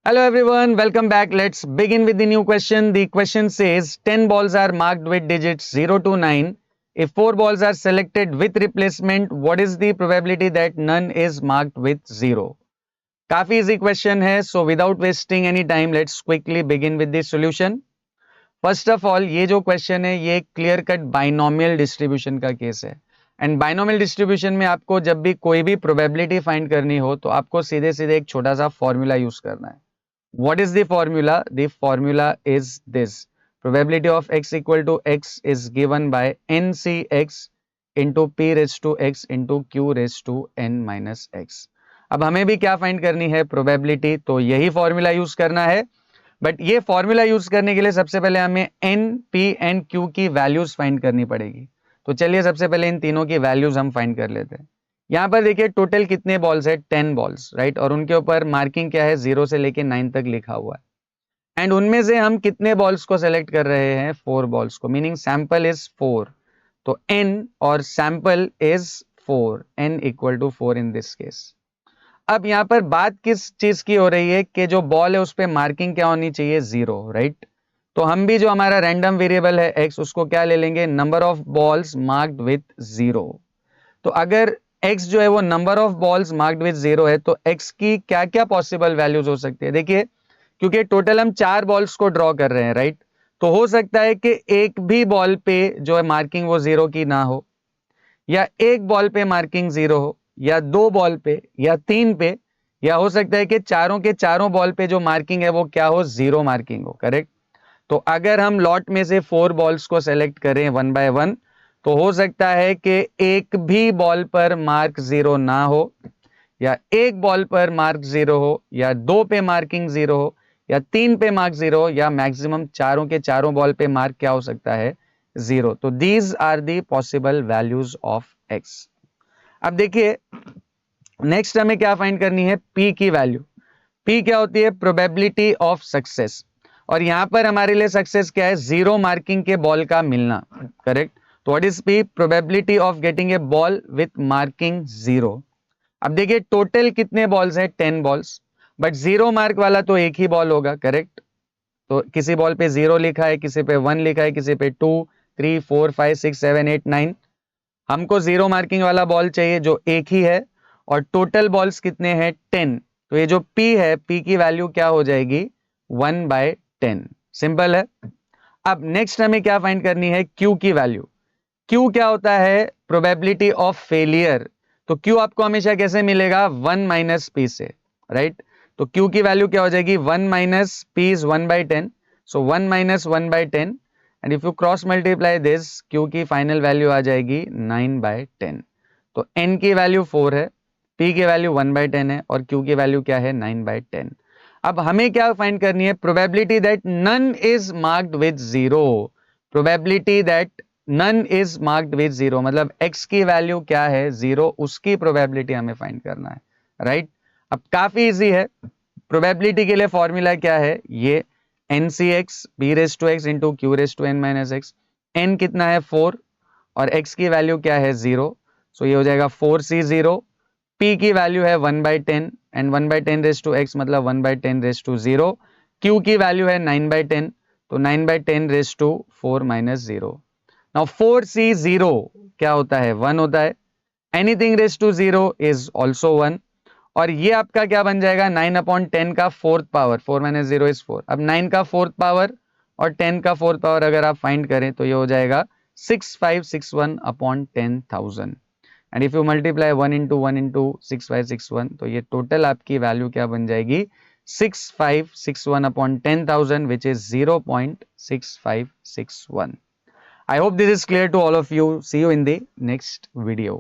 Hello everyone, welcome back. Let's begin with the new question. The question says 10 balls are marked with digits 0 to 9. If 4 balls are selected with replacement, what is the probability that none is marked with 0? काफी easy question है, so without wasting any time, let's quickly begin with the solution. First of all ये जो question है ये clear cut binomial distribution का case है and binomial distribution में आपको जब भी कोई भी प्रोबेबिलिटी फाइंड करनी हो तो आपको सीधे सीधे एक छोटा सा फॉर्मूला यूज करना है. What is the formula? The formula is this. Probability of x equal to x is given by ncx into p raised to x into q raised to n minus x. अब हमें भी क्या find करनी है? Probability. तो यही formula use करना है. बट ये फॉर्मूला यूज करने के लिए सबसे पहले हमें एन पी एंड क्यू की वैल्यूज फाइंड करनी पड़ेगी. तो चलिए सबसे पहले इन तीनों की वैल्यूज हम फाइंड कर लेते हैं. यहाँ पर देखिए टोटल कितने बॉल्स है? 10 बॉल्स, राइट. और उनके ऊपर मार्किंग क्या है? 0 से लेके 9 तक लिखा हुआ है. एंड उनमें से हम कितने बॉल्स को सेलेक्ट कर रहे हैं? 4 बॉल्स को, मीनिंग सैंपल इज 4. तो n और sample is 4, n equal to 4 in this case. अब यहाँ पर बात किस चीज की हो रही है कि जो बॉल है उस पर मार्किंग क्या होनी चाहिए? 0, राइट. तो हम भी जो हमारा रैंडम वेरिएबल है x उसको क्या ले लेंगे? Number of balls marked with 0. तो अगर x जो है वो number of balls marked with 0 है तो x की क्या क्या पॉसिबल वैल्यूज हो सकती है? देखिए क्योंकि टोटल हम 4 बॉल्स को ड्रॉ कर रहे हैं, राइट. तो हो सकता है कि एक भी बॉल पे जो है मार्किंग वो 0 की ना हो, या एक बॉल पे मार्किंग 0 हो, या 2 बॉल पे, या 3 पे, या हो सकता है कि चारों के चारों बॉल पे जो मार्किंग है वो क्या हो? 0 मार्किंग हो, करेक्ट. तो अगर हम लॉट में से 4 बॉल्स को सेलेक्ट करें वन बाय वन तो हो सकता है कि एक भी बॉल पर मार्क 0 ना हो, या एक बॉल पर मार्क 0 हो, या 2 पे मार्किंग 0 हो, या 3 पे मार्क 0 हो, या मैक्सिमम चारों के चारों बॉल पे मार्क क्या हो सकता है? 0. तो these are the possible values of x. अब देखिए नेक्स्ट हमें क्या फाइंड करनी है? p की वैल्यू. p क्या होती है? Probability of success. और यहां पर हमारे लिए सक्सेस क्या है? 0 मार्किंग के बॉल का मिलना, करेक्ट. तो what is p? Probability of getting a ball with marking 0. अब देखिए टोटल कितने बॉल्स हैं? 10 बॉल्स. बट 0 मार्क वाला तो एक ही बॉल होगा, करेक्ट. तो किसी बॉल पे 0 लिखा है, किसी पे 1 लिखा है, किसी पे 2, 3, 4, 5, 6, 7, 8, 9. हमको 0 मार्किंग वाला बॉल चाहिए जो एक ही है. और टोटल बॉल्स कितने हैं? 10. तो ये जो p है, p की वैल्यू क्या हो जाएगी? 1/10. सिंपल है. अब नेक्स्ट हमें क्या फाइंड करनी है? q की वैल्यू. q क्या होता है? Probability of failure. तो q आपको हमेशा कैसे मिलेगा? 1 माइनस p से, राइट. तो q की वैल्यू क्या हो जाएगी? 1 minus p is 1/10. So 1 minus 1/10 and if you cross multiply this q की फाइनल वैल्यू आ जाएगी 9/10. तो n की वैल्यू 4 है, p की वैल्यू 1/10 है और q की वैल्यू क्या है? 9/10. अब हमें क्या फाइंड करनी है? Probability that none is marked with 0. Probability that none is marked with 0 मतलब x की वैल्यू क्या है? 0. उसकी प्रोबेबिलिटी हमें फाइंड करना है, राइट. अब काफी इजी है. प्रोबेबिलिटी के लिए फॉर्मूला क्या है? ये ncx p raise to x into q raise to n minus x. n कितना है? 4. और x की वैल्यू क्या है? 0. सो ये हो जाएगा 4c0. p की वैल्यू है 1/10 एंड 1/10 रेज टू x मतलब 1/10 रेज टू 0. q की वैल्यू है 9/10. तो 9/10 raise to 4 minus 0. Now 4c0 क्या होता है? 1 होता है. Anything raise to 0 is also 1. और ये आपका क्या बन जाएगा? 9/10 का फोर्थ पावर. 4 minus 0 is 4. अब 9 का फोर्थ पावर और 10 का फोर्थ पावर अगर आप फाइंड करें तो ये हो जाएगा 6561/10,000. And if you multiply 1 into 1 into 6561 तो ये टोटल आपकी वैल्यू क्या बन जाएगी? 6561/10,000 which is 0.6561. I hope this is clear to all of you. See you in the next video.